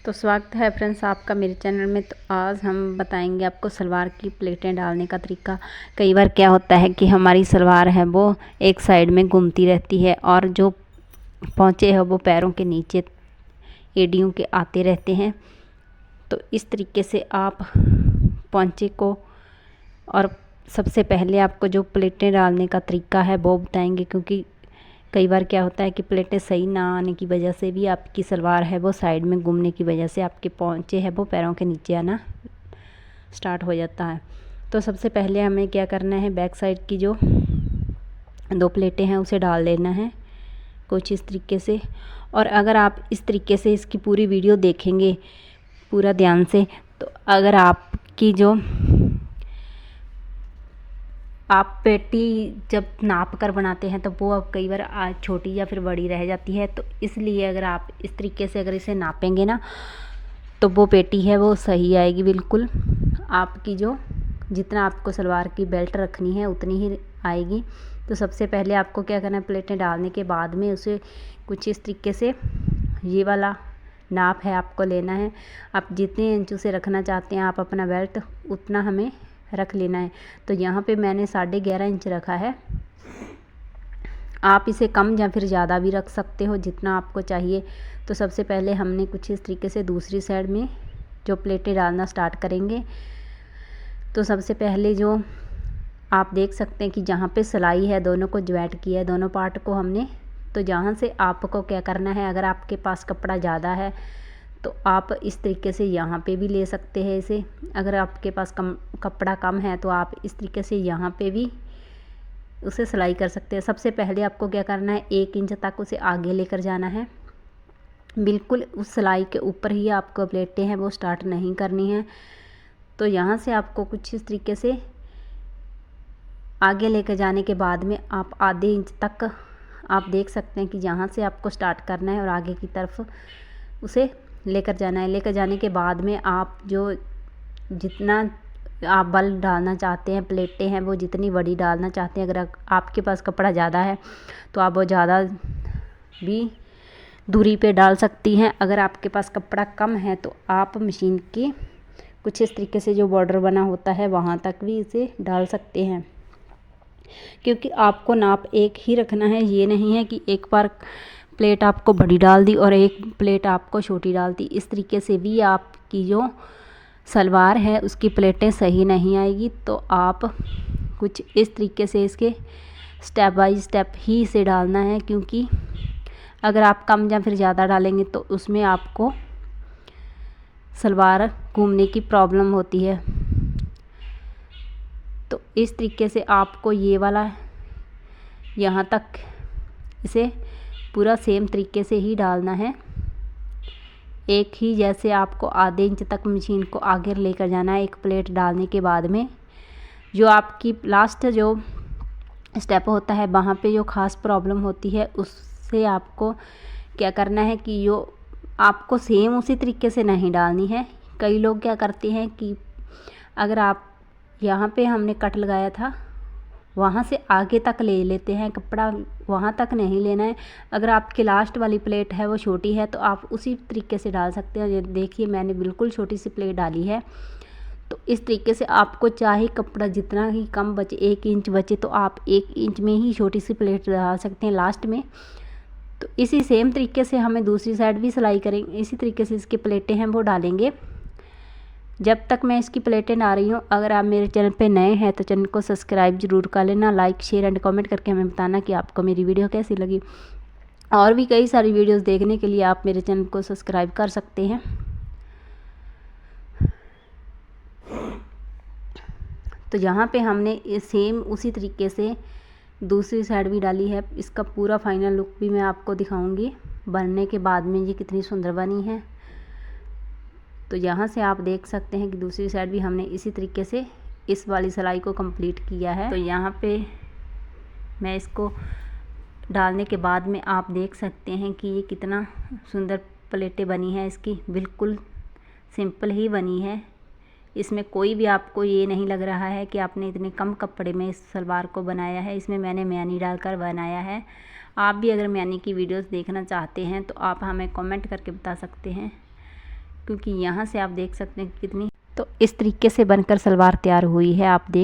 तो स्वागत है फ्रेंड्स आपका मेरे चैनल में। तो आज हम बताएंगे आपको सलवार की प्लेटें डालने का तरीका। कई बार क्या होता है कि हमारी सलवार है वो एक साइड में घूमती रहती है और जो पोंचे है वो पैरों के नीचे एड़ियों के आते रहते हैं। तो इस तरीके से आप पोंचे को, और सबसे पहले आपको जो प्लेटें डालने का तरीका है वो बताएंगे, क्योंकि कई बार क्या होता है कि प्लेटें सही ना आने की वजह से भी आपकी सलवार है वो साइड में घूमने की वजह से आपके पोंचे है वो पैरों के नीचे आना स्टार्ट हो जाता है। तो सबसे पहले हमें क्या करना है, बैक साइड की जो 2 प्लेटें हैं उसे डाल लेना है कुछ इस तरीके से। और अगर आप इस तरीके से इसकी पूरी वीडियो देखेंगे पूरा ध्यान से, तो अगर आपकी जो आप पेटी जब नाप कर बनाते हैं तो वो कई बार छोटी या फिर बड़ी रह जाती है। तो इसलिए अगर आप इस तरीके से अगर इसे नापेंगे ना तो वो पेटी है वो सही आएगी बिल्कुल। आपकी जो जितना आपको सलवार की बेल्ट रखनी है उतनी ही आएगी। तो सबसे पहले आपको क्या करना है, प्लेटें डालने के बाद में उसे कुछ इस तरीके से ये वाला नाप है आपको लेना है। आप जितने इंच से रखना चाहते हैं आप अपना बेल्ट उतना हमें रख लेना है। तो यहाँ पे मैंने 11.5 इंच रखा है। आप इसे कम या फिर ज़्यादा भी रख सकते हो जितना आपको चाहिए। तो सबसे पहले हमने कुछ इस तरीके से दूसरी साइड में जो प्लेटें डालना स्टार्ट करेंगे। तो सबसे पहले जो आप देख सकते हैं कि जहाँ पे सिलाई है दोनों को ज्वाइंट किया है, दोनों पार्ट को हमने। तो जहाँ से आपको क्या करना है, अगर आपके पास कपड़ा ज़्यादा है तो आप इस तरीके से यहाँ पे भी ले सकते हैं इसे। अगर आपके पास कपड़ा कम है तो आप इस तरीके से यहाँ पे भी उसे सिलाई कर सकते हैं। सबसे पहले आपको क्या करना है, 1 इंच तक उसे आगे लेकर जाना है। बिल्कुल उस सिलाई के ऊपर ही आपको प्लेटें हैं वो स्टार्ट नहीं करनी है। तो यहाँ से आपको कुछ इस तरीके से आगे लेकर जाने के बाद में आप आधे इंच तक आप देख सकते हैं कि जहाँ से आपको स्टार्ट करना है और आगे की तरफ उसे लेकर जाना है। लेकर जाने के बाद में आप जो जितना आप बल डालना चाहते हैं, प्लेटें हैं वो जितनी बड़ी डालना चाहते हैं, अगर आपके पास कपड़ा ज़्यादा है तो आप वो ज़्यादा भी दूरी पे डाल सकती हैं। अगर आपके पास कपड़ा कम है तो आप मशीन के कुछ इस तरीके से जो बॉर्डर बना होता है वहाँ तक भी इसे डाल सकते हैं, क्योंकि आपको नाप एक ही रखना है। ये नहीं है कि एक बार प्लेट आपको बड़ी डाल दी और एक प्लेट आपको छोटी डाल दी। इस तरीके से भी आपकी जो सलवार है उसकी प्लेटें सही नहीं आएगी। तो आप कुछ इस तरीके से इसके स्टेप बाय स्टेप ही इसे डालना है, क्योंकि अगर आप कम या फिर ज़्यादा डालेंगे तो उसमें आपको सलवार घूमने की प्रॉब्लम होती है। तो इस तरीके से आपको ये वाला यहाँ तक इसे पूरा सेम तरीके से ही डालना है। एक ही जैसे आपको आधे इंच तक मशीन को आगे लेकर जाना है एक प्लेट डालने के बाद में। जो आपकी लास्ट जो स्टेप होता है वहाँ पे जो ख़ास प्रॉब्लम होती है उससे आपको क्या करना है कि जो आपको सेम उसी तरीके से नहीं डालनी है। कई लोग क्या करते हैं कि अगर आप यहाँ पे हमने कट लगाया था वहाँ से आगे तक ले लेते हैं कपड़ा, वहाँ तक नहीं लेना है। अगर आपकी लास्ट वाली प्लेट है वो छोटी है तो आप उसी तरीके से डाल सकते हैं। ये देखिए मैंने बिल्कुल छोटी सी प्लेट डाली है। तो इस तरीके से आपको चाहे कपड़ा जितना ही कम बचे, 1 इंच बचे, तो आप 1 इंच में ही छोटी सी प्लेट डाल सकते हैं लास्ट में। तो इसी सेम तरीके से हमें दूसरी साइड भी सिलाई करेंगे, इसी तरीके से इसकी प्लेटें हैं वो डालेंगे। जब तक मैं इसकी प्लेटें डाल रही हूँ, अगर आप मेरे चैनल पे नए हैं तो चैनल को सब्सक्राइब ज़रूर कर लेना, लाइक शेयर एंड कमेंट करके हमें बताना कि आपको मेरी वीडियो कैसी लगी। और भी कई सारी वीडियोस देखने के लिए आप मेरे चैनल को सब्सक्राइब कर सकते हैं। तो यहाँ पे हमने सेम उसी तरीके से दूसरी साइड भी डाली है। इसका पूरा फाइनल लुक भी मैं आपको दिखाऊँगी बनने के बाद में ये कितनी सुंदर बनी है। तो यहाँ से आप देख सकते हैं कि दूसरी साइड भी हमने इसी तरीके से इस वाली सिलाई को कंप्लीट किया है। तो यहाँ पे मैं इसको डालने के बाद में आप देख सकते हैं कि ये कितना सुंदर प्लेटें बनी है। इसकी बिल्कुल सिंपल ही बनी है। इसमें कोई भी आपको ये नहीं लग रहा है कि आपने इतने कम कपड़े में इस सलवार को बनाया है। इसमें मैंने मैनी डालकर बनाया है। आप भी अगर मैनी की वीडियोस देखना चाहते हैं तो आप हमें कमेंट करके बता सकते हैं क्योंकि यहाँ से आप देख सकते हैं कितनी, तो इस तरीके से बनकर सलवार तैयार हुई है। आप देख